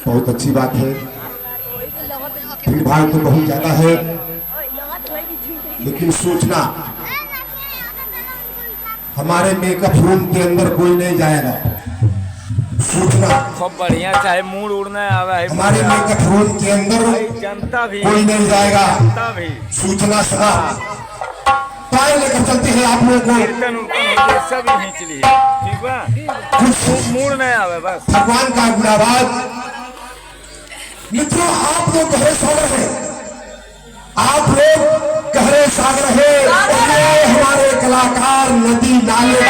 बहुत अच्छी बात है। भीड़ भाड़ तो बहुत ज्यादा है, लेकिन सोचना हमारे मेकअप रूम के अंदर कोई नहीं जाएगा। सोचना खूब बढ़िया, चाहे मूड उड़ना आवे, हमारे मेकअप रूम के अंदर जनता भी कोई नहीं जाएगा। जनता भी सूचना सदा पाए लेकर चलती है आप लोगों को। कीर्तन उर्तन सब खींच ली, ठीक बा, कुछ मूड नहीं आवे बस। भगवान का गुणावाद मित्रों, आप लोग है सोलह है, आप लोग गहरे साग रहे, ये हमारे कलाकार नदी नाले के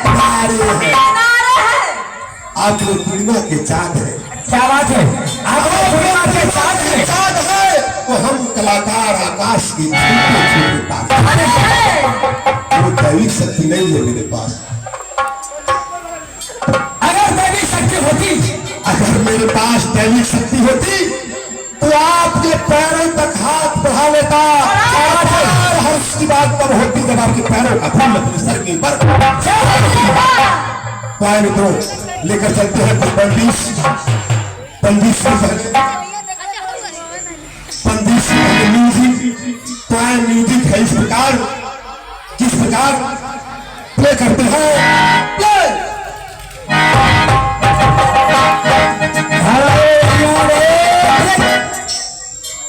किनारे हैं। आप लोग पूर्णिमा के चाँद है। क्या बात है, आप लोग पूर्णिमा के चाँद है, तो हम कलाकार आकाश की छोटे छोटे तारे। वो दैविक शक्ति नहीं है मेरे पास। अगर दैविक शक्ति होती, अगर मेरे पास दैविक शक्ति होती तो आपके पैरों तक हाथ बढ़ा लेता। और हर्ष की बात तब होती जब आपके पैरों का फूल अपने सर के ऊपर। तो आए मित्रों, लेकर चलते हैं बंदिश से पहले म्यूजिक। तो आए म्यूजिक है इस प्रकार, किस प्रकार प्ले करते हैं। प्ले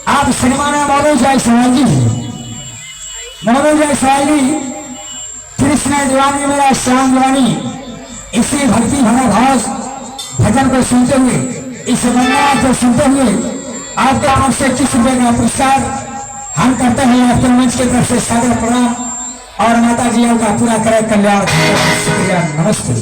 आप सिनेमा में मनोज जायसवाल जी, कृष्ण दीवानी मेरा श्याम दीवानी, इसी भक्ति भरा भाव भजन को सुनते हुए, इस वंदना को सुनते हुए आपके तरफ से 21 रुपये का पुरस्कार हम करते हैं। आपके मंच की तरफ से सादर प्रणाम और माता जी का पूरा करे कल्याण। शुक्रिया, नमस्ते।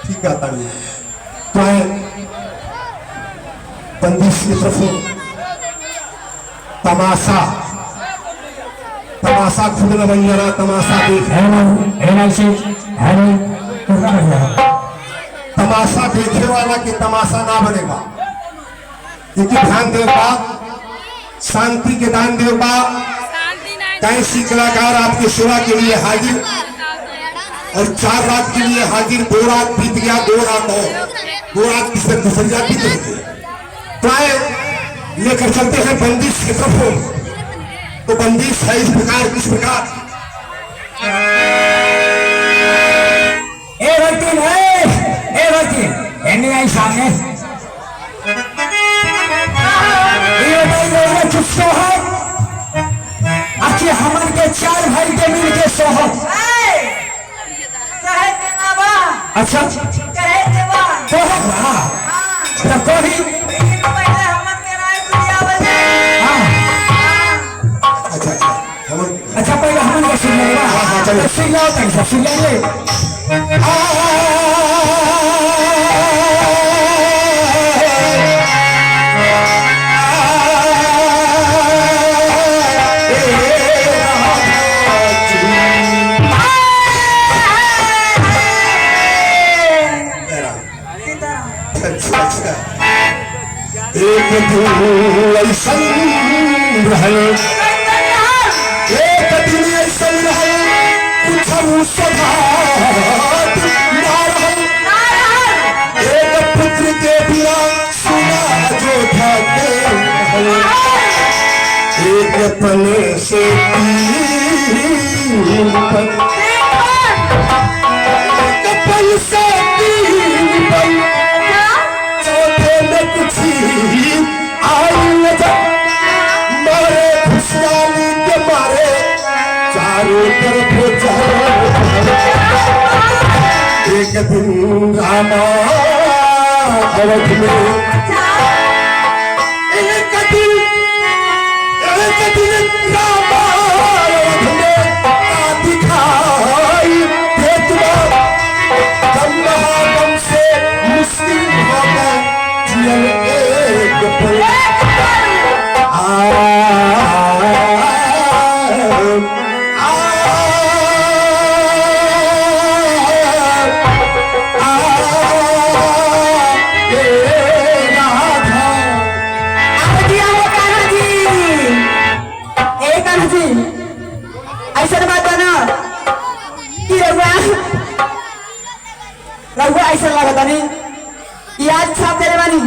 ठीक है, तो बंदिश की तरफ तमाशा खुद न बन जाना, तमाशा देख तमाशा देखे वाला की तमाशा ना बनेगा। देखिए ध्यान देगा, शांति के दान देगा। कैसी कलाकार आपकी सेवा के लिए हाजिर और 4 रात के लिए हाजिर। 2 रात बीत गया, 2 रात और 2 रात की से दूसरी रात बीत रही। तो आए लेकर चलते हैं बंदिश की तरफ। तो बंदिश है इस प्रकार, किस प्रकार। आई सामने अच्छे हमन के 4 भाई के मिल के सोहत। अच्छा अच्छा पहले हमन के सुन ले दिन ऐसन रहल, एक दिन ऐसन रहल कुछ सभात ना रहल। एक पुत्र के बिना सुना अयोध्या के रहल, एक अपने से तीन पल, एक पल से तीन पल, चौथे में कुछ आई नजर, मारे खुशहाली के मारे चारों तरफ जहर। एक दिन रामा अवध में, एक दिन रामा अवध में का दिखाई भेदवा, गम से मुश्किल होगा जियल एक पल। ऐसा बात बना कि रघुआ ऐसा लगा नहीं कि आज छाप दे बानी,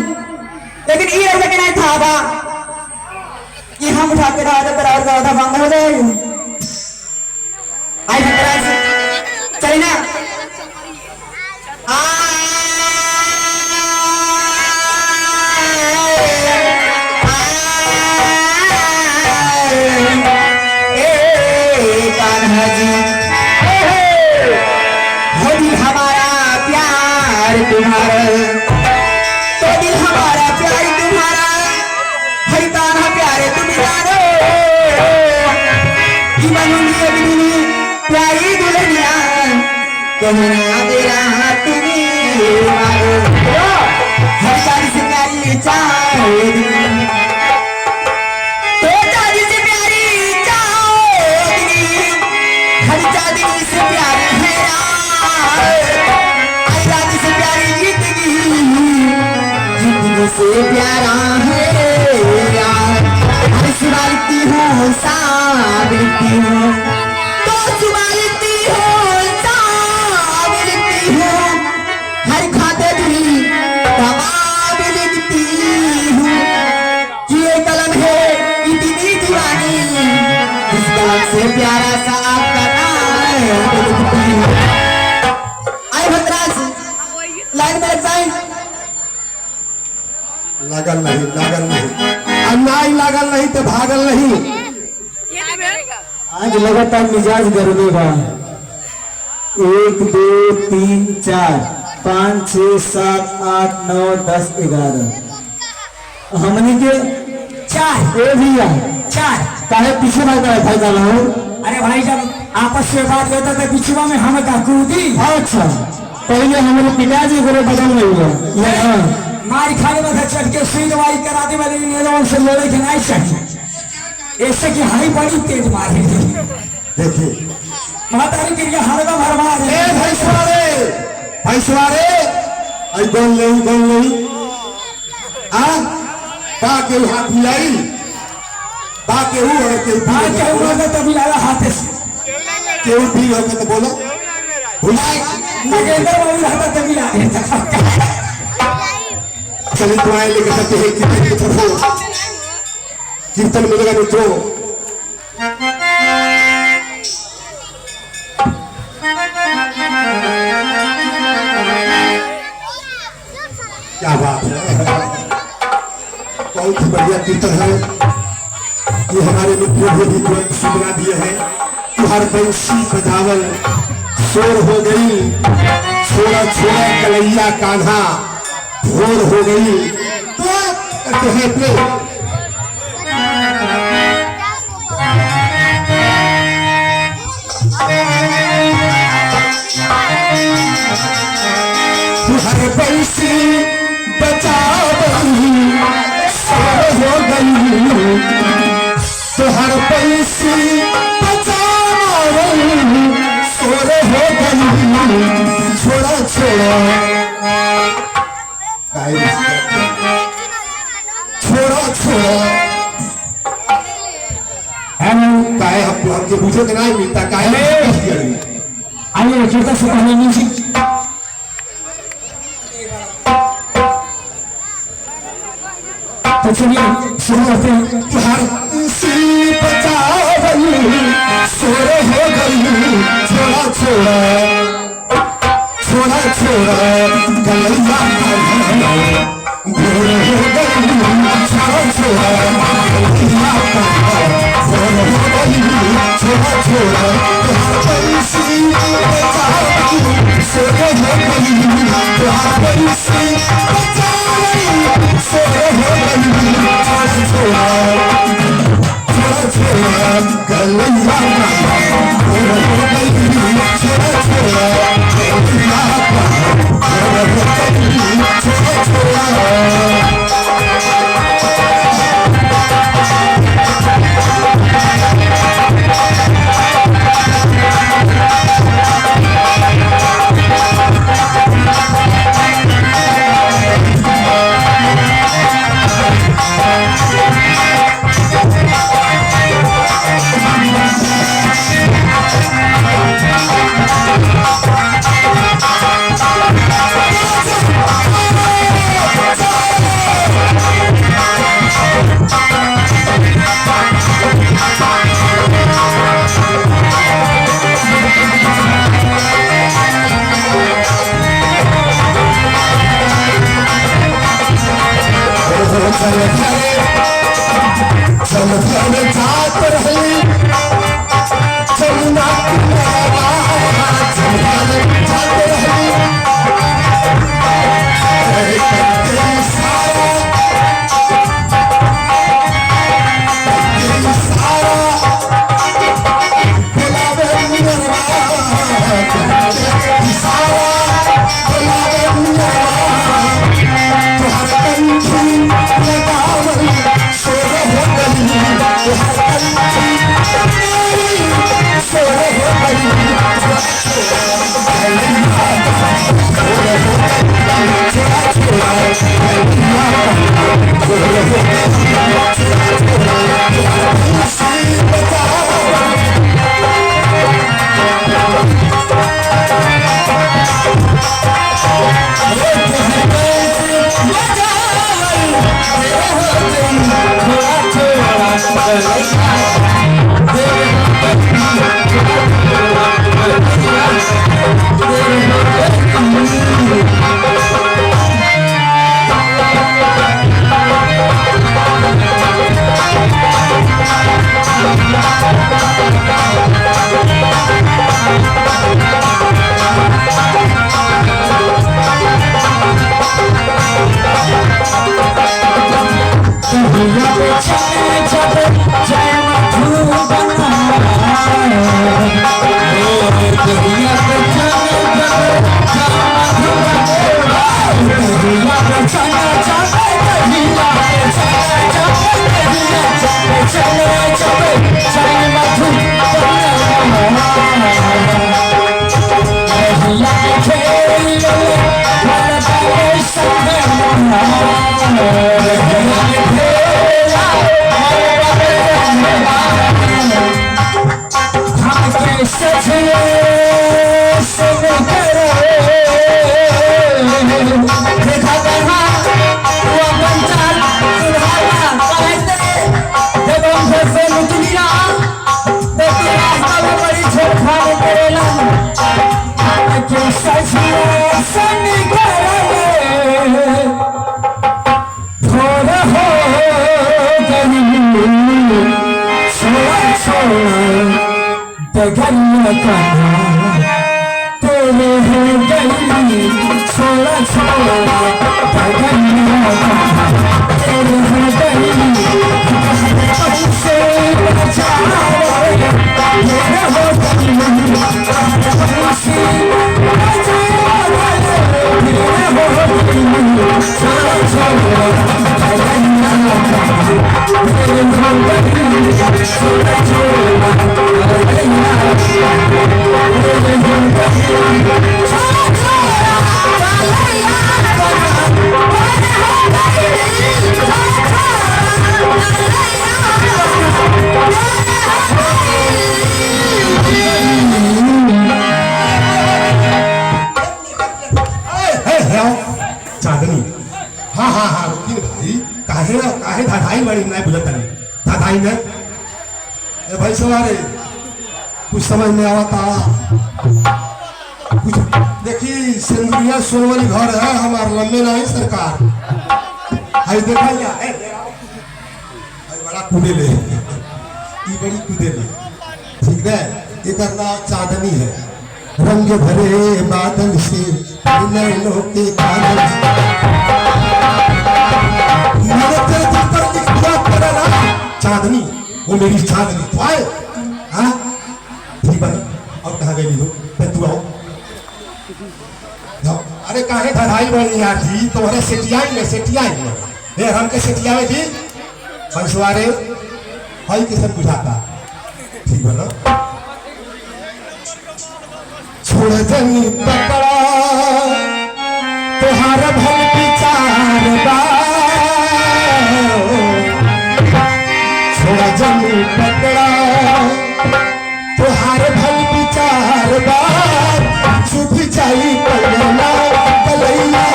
लेकिन ये ऐसा कि नहीं था बा कि हम उठा के रहा तो और का बंद हो जाएगी। आई भद्राज चली ना तुम्हारा, तो दिल हमारा प्यार तुम्हारा, है ताना प्यारे तुम जानो, बनूंगी अपनी प्यारी दुल्हनिया, कहना तेरा तुम्हें मारो, हर शादी से प्यारी चाहोगी, तो शादी से प्यारी चाहोगी, हर शादी से प्यारी है से प्यारा है यार, हर सुबालती हूँ साबिलती हूँ, तो सुबालती हूँ साबिलती हूँ, हर खाते दिली तमाम लिखती हूँ, ये कलम है इतनी दीवानी, इस कलम से प्यारा सा आपका नाम लिखती हूँ। आए भद्राज लाइन में लग जाए। लागल नहीं, लागल नहीं, अन्याय लागल नहीं तो भागल नहीं। आज लगातार मिजाज गर्मी बा। 1 2 3 4 5 6 7 8 9 10 11 हमने के 4 ए भैया 4 काहे पीछे भागा है फायदा ना हो। अरे भाई जब आपस में बात करता था पिछुआ में हमें का कूदी। अच्छा पहले हमारे पिताजी को बदल नहीं हुआ मारी खाने में चढ़ के सुई दवाई करा दे वाले नेलों से लड़े के नहीं चाहिए, ऐसे कि हरी बड़ी तेज मारे। देखिए मातारी के लिए हरगा भरवा ए भैंसवारे आई गोल नहीं आ बा के हाथ मिलाई, बा के हु है के भाई के उन्होंने तभी लाया हाथ से केहू भी हो के तो बोलो भुलाई नगेंद्र बाबू रहता तभी लाया। चलिए दुआएं लेके चलते हैं कीर्तन की तरफ, कीर्तन मिलेगा मित्रों। क्या बात है, बहुत ही बढ़िया कीर्तन है ये। हमारे मित्रों को भी तुरंत सुना दिए हैं कि हर बंसी बजावल शोर हो गई, छोड़ा छोड़ा कलैया कान्हा भोर हो गई, तो करते हैं प्ले। हर बंसी बजावल शोर हो गई, तो हर बंसी बजावल शोर हो गई, छोड़ा छोड़ा छोड़ा हूँ। काहे हमके पूछो कि नहीं मिलता काहे आइए छोटा सा पहले म्यूजिक। तो चलिए शुरू करते हैं। हर किसी बचाओ गई सोरे हो गई छोड़ा छोड़ा छोड़ा छोड़ा गलैया भोर हो गई छोड़ा छोड़ा गलैया भोर हो गई छोड़ा छोड़ा हर किसी बचाओ गई सोरे हो गई हर किसी बचाओ गई सोरे हो गई छोड़ा छोड़ा छोड़ा गलैया भोर हो गई छोड़ा छोड़ा गलैया भोर हो गई छोड़ा छोड़ा चल चल जात रहे चलना चल चल जात रहे Yeah. धाधाई बड़ी नहीं बुझता नहीं धाधाई में ए भाई सवारे कुछ समझ में आवता कुछ देखी सिंधिया सोनवरी घर है हमार लंबे नहीं सरकार आई देखा या बड़ा कूदे ले बड़ी कूदे ले ठीक है ये करना चांदनी है रंग भरे बादल से नैनों के काजल चांदनी वो मेरी चांदनी तो आए हाँ ठीक है अब कहाँ गई हो तू आओ अरे काहे धराई बनी यार जी तुम्हारे सेटियाई में ये हम के सेटिया में थी बंसवारे भाई किसे बुझाता ठीक है ना छोड़ जनी पकड़ा तुहारा भल विचार बा छोड़ जनी पकड़ा तुहार भल विचार बा चुप जाई पलना कलैया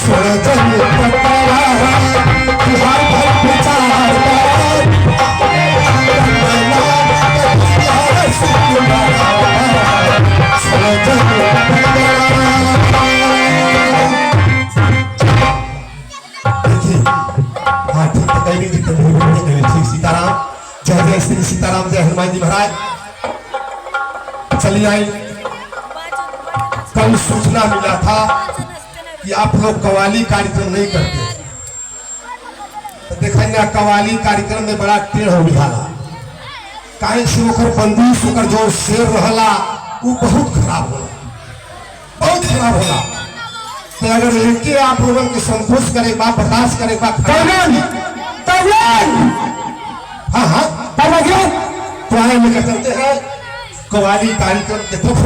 छोड़ जनी पकड़ा तुहार भल विचार बा सीताराम जय जय श्री सीताराम जय हनुमान जी महाराज चलिए आई कल सूचना मिला था कि आप लोग कव्वाली कार्यक्रम नहीं करते तो देखेंगे कव्वाली कार्यक्रम में बड़ा टेढ़ हो निकाला काहे से ओकर बंदूक ओकर जो शेर रहला वो बहुत खराब होला तो अगर इनके आप लोगों के संतोष करे बा बर्दाश्त करे बा हाँ हाँ तो आए लेकर चलते हैं कव्वाली कार्यक्रम के तरफ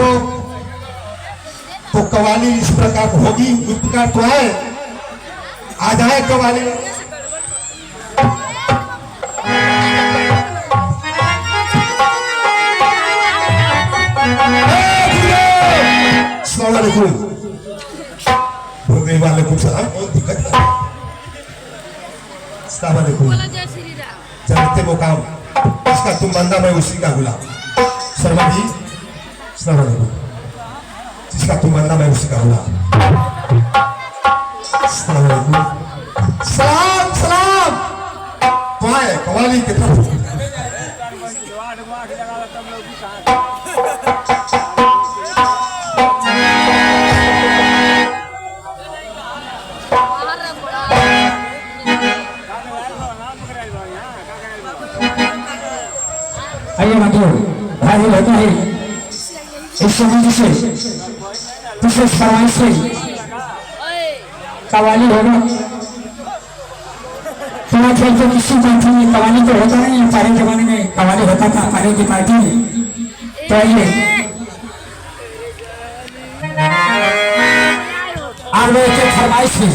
तो कव्वाली इस प्रकार होगी उस प्रकार तो आए आ जाए कव्वाली वालेकुम सलाम बहुत दिक्कत है चलते मुकाम इसका तुम बंदा मैं उसी का गुलाम शर्मा जी जिसका तुम बंदा मैं उसी का गुलाम सलाम सलाम तो आए कव्वाली की तरफ आइए माधव हाजिर होता है इस समय से दूसरे फरमाइश से कव्वाली होगा समाज के किसी जाति में कव्वाली तो होता नहीं है पहले जमाने में कव्वाली होता था पहले की पार्टी में तो आइए आप लोगों के फरमाइश से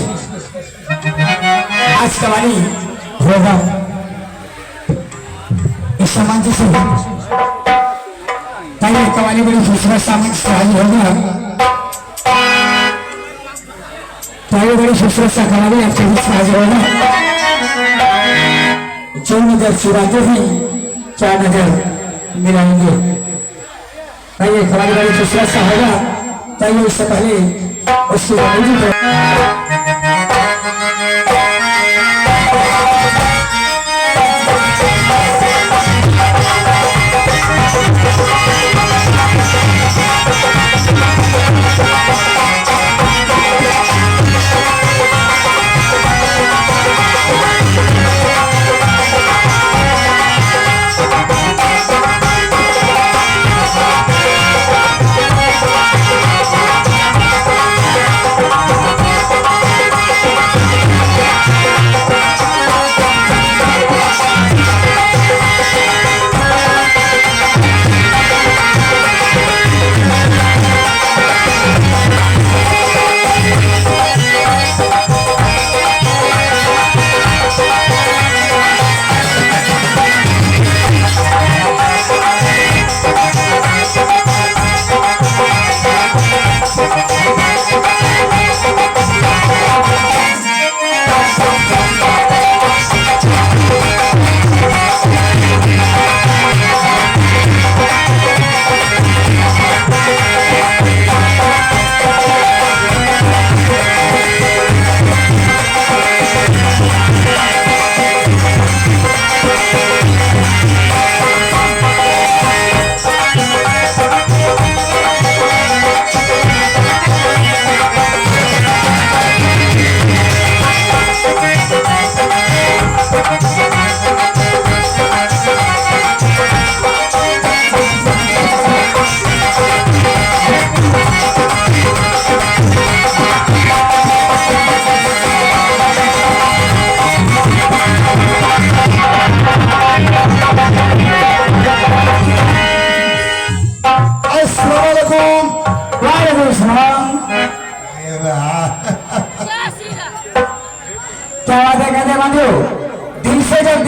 आज कव्वाली होगा समाज से ताकि कव्वाली बड़ी खूबसूरत सामने होगा ताकि बड़ी खूबसूरत सा कव्वाली आपके बीच हाजिर होगा जो नजर चुराते हैं क्या नजर मिलाएंगे ताकि कव्वाली बड़ी खूबसूरत सा होगा ताकि उससे पहले उसकी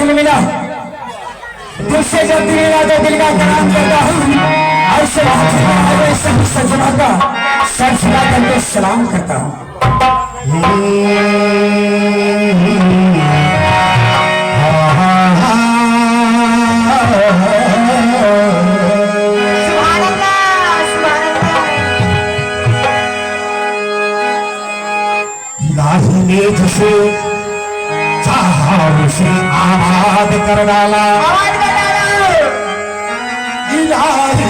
दिल मिला, दिल से जब दिल मिला तो दिल का कराम करता हूँ, और सभी सज्जनों का सर झुका करके सलाम करता हूँ। इलाही ने जिसे चाहा उसे आबाद कर डाला, इलाही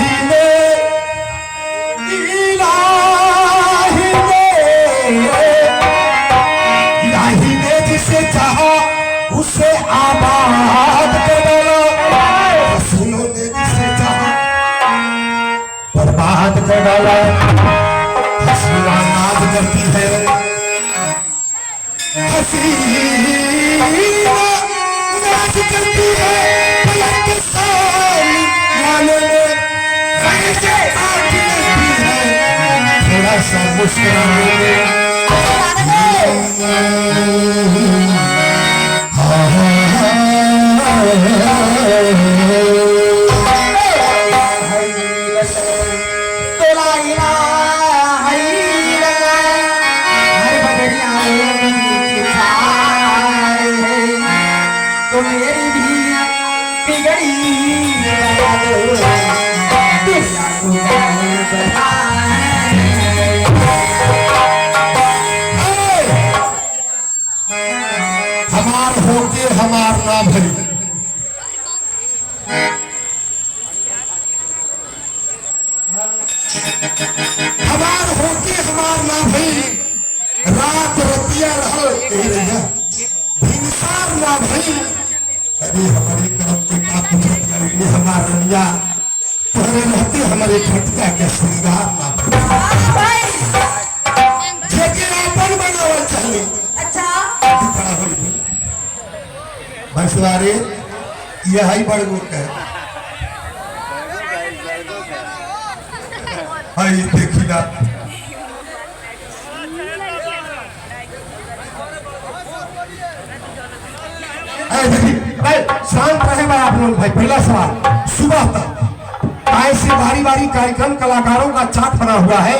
ने जिसे चाहा उसे आबाद कर डाला, हसीनों ने जिसे चाहा बर्बाद कर डाला। हसीना नाज करती है, हसीना नाज करती है, पलक के सामने में कैसे काट लेती है, थोड़ा सा मुस्कुराने में। हमार होके हमार ना भरी, हमार होके हमार ना भरी, रात रतिया रहा भिनसार ना भरी। अरे हमारे करम के का कुदरत हमार रनिया तोहरे रहते हमारे खटिया के श्रृंगार ना भरी, जेके अपन बनावल चाहिए। अच्छा भैंसवारे यह ही बड़ गुट है, देखी ना शांत रहे आप लोग भाई। पहला सवाल, सुबह तक ऐसे बारी बारी कार्यक्रम कलाकारों का चाट बना हुआ है,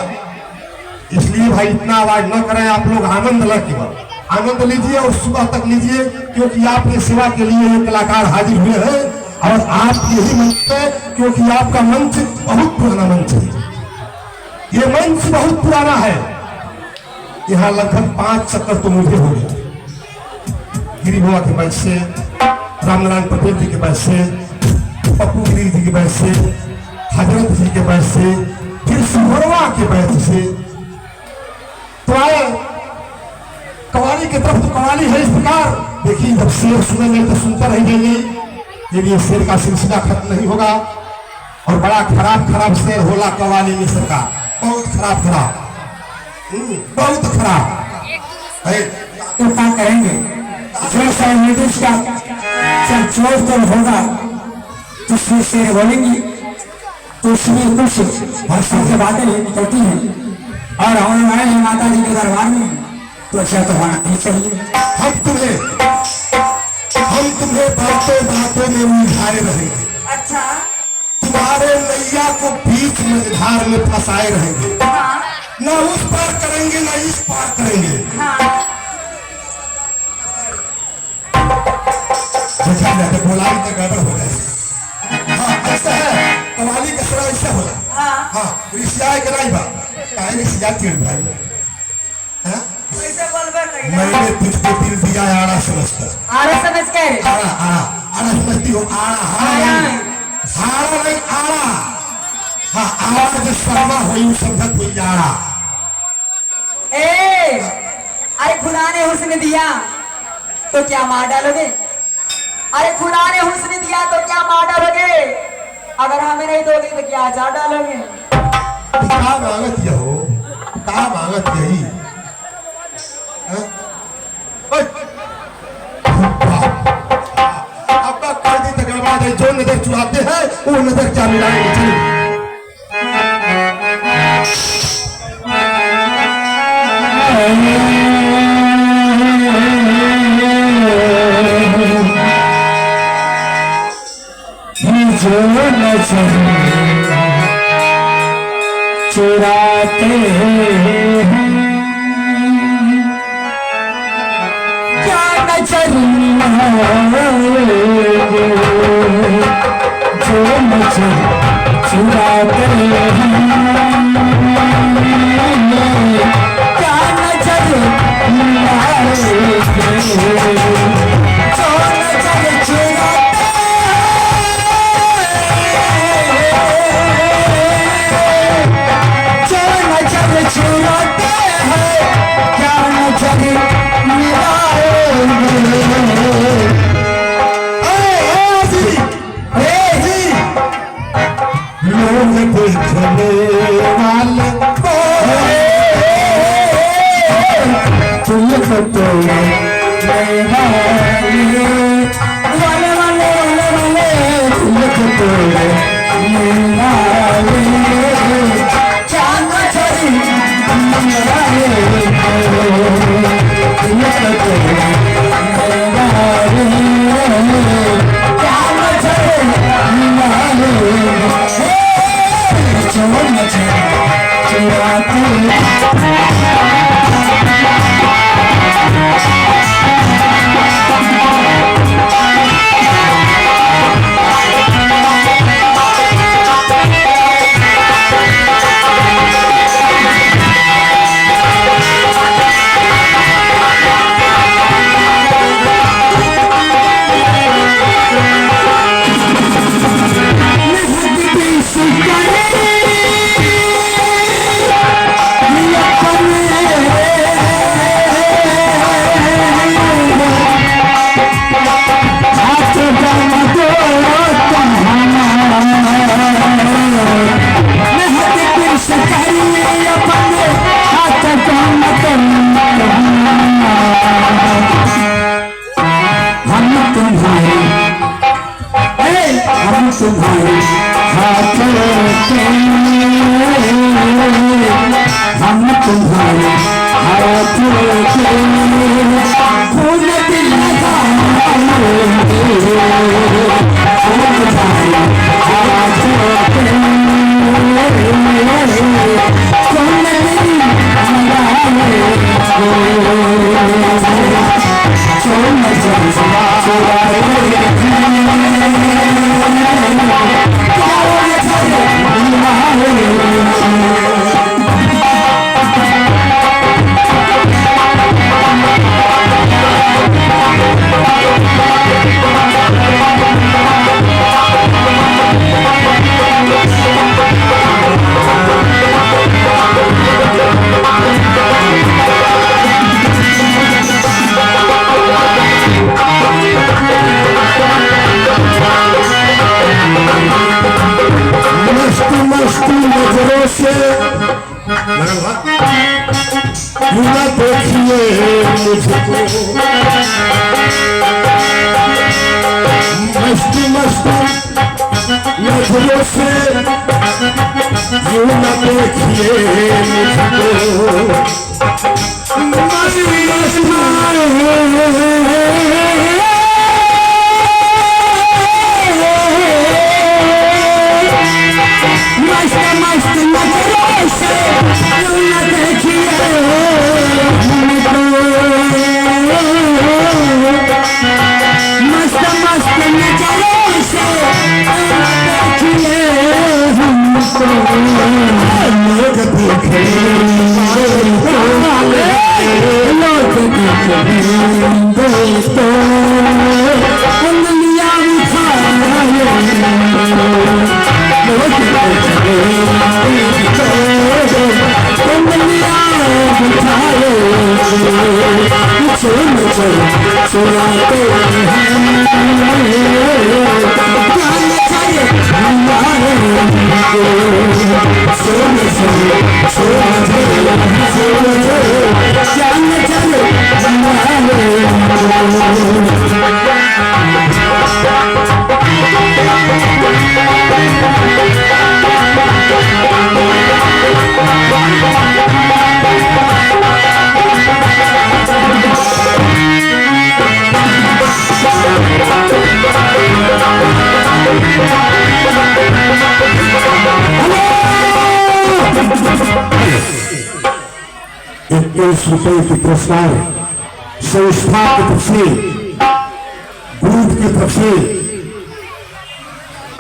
इसलिए भाई इतना आवाज न करें आप लोग, आनंद ल केवल आनंद लीजिए और सुबह तक लीजिए, क्योंकि आपकी सेवा के लिए ये कलाकार हाजिर हुए हैं और आप यही मंच पे, क्योंकि आपका मंच बहुत पुराना मंच है, ये मंच बहुत पुराना है। यहाँ लगभग 5 चक्कर तो मुझे हो गए, गिरी बुआ के बैच से, रामनारायण पटेल जी के बैच से, पप्पू गिरी जी के बैच से, हजरत जी के बैच से, फिर सुभरवा के बैच से तो आए कवाली की तरफ। तो कवाली है इस प्रकार, देखिए जब शेर सुनेंगे तो सुनते रह जाएंगे, ये शेर का सिलसिला खत्म नहीं होगा। और बड़ा खराब शेर होला कवाली में सरकार, बहुत खराब बहुत खराब है। तो क्या करेंगे, जो साइंटिस्ट का जब जोर तोड़ होगा तो उसमें शेर बोलेंगी, तो उसमें कुछ भाषा की बातें निकलती हैं। और हम आए हैं माता जी के दरबार में, तो अच्छा तो होना नहीं चाहिए। हम तुम्हें बातों में उलझाए रहेंगे। अच्छा, तुम्हारे नैया को बीच मझधार में फंसाए रहेंगे। हाँ। न उस पार करेंगे न इस पार करेंगे। हाँ। देखा जाए तो बोलाई तो गड़बड़ हो जाएगी। हाँ ऐसा है, कवाली का सरा ऐसा होला। हाँ रिश्या के नहीं बा, काहे रिश्या तिर भाई। मैंने तुझको दिल दिया आड़ा समझकर, आड़ा समझ कर, आड़ा समझती हो, आड़ा नहीं आड़ा। हाँ आड़ा जो शर्मा हुई समझत हुई आड़ा। अरे खुदा ने हुस्न दिया तो क्या मार डालोगे? अरे खुदा ने हुस्न दिया तो क्या मार डालोगे? अगर हमें नहीं दोगे तो क्या अचार डालोगे? क्या मांगत हो, क्या मांगत यही अब कर दी तक बाद जो नजर चुराते हैं वो नजर क्या मिलाएंगे। चलिए जो नजर चुराते हैं क्या नजर जो नजर चुराते हैं क्या नजर तुम्हारे हाथों के हम तुम्हारे हाथों के फूल दिल लगाएंगे हम तुम्हारे हाथों के फूल दिल लगाएंगे जो नजर नजरों से न देखिए मुझको मस्ती मस्ती नजरों से यूं न देखिए मुझको मस्त मस्त नजरों से यूं न देखिए हमको मस्त मस्त नजरों से यूं न देखिए हमको लोग देखे लोग देखे ₹21 की पुरस्कार संस्था की तरफ से, ग्रुप की तरफ से।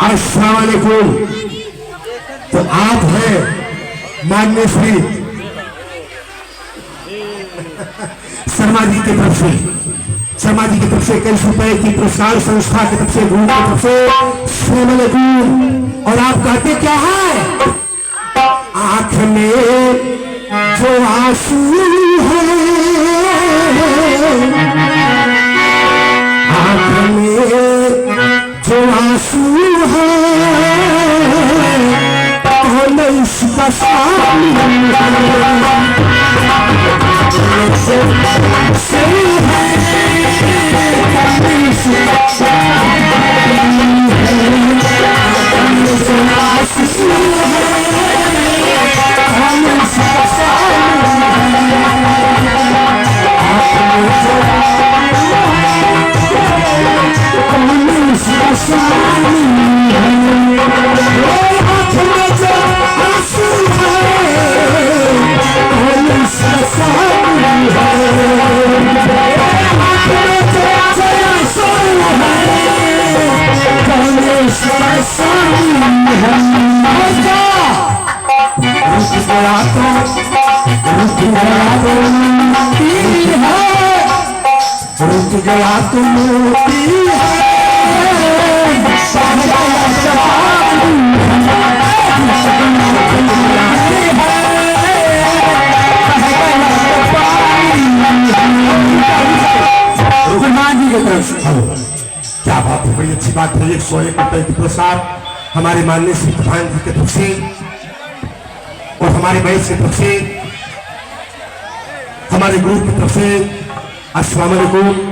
अस्सलाम वालेकुम। तो आप हैं माननीय श्री शर्मा जी की तरफ से, शर्मा जी की तरफ से ₹21 की पुरस्कार संस्था की तरफ से, ग्रुप की तरफ से। अस्सलाम वालेकुम। और आप कहते क्या है? आंख में जो आंसू है, आंख में जो आंसू है, कौन इसका साथी सही है, कौन इसका साथी रुक गया तो मोती क्या बात है, बड़ी अच्छी बात है। ₹101 की पुरस्कार हमारे माननीय श्री प्रधान जी की तरफ से और हमारे बैच की तरफ से, हमारे ग्रुप की तरफ से। अस्सलाम वालेकुम।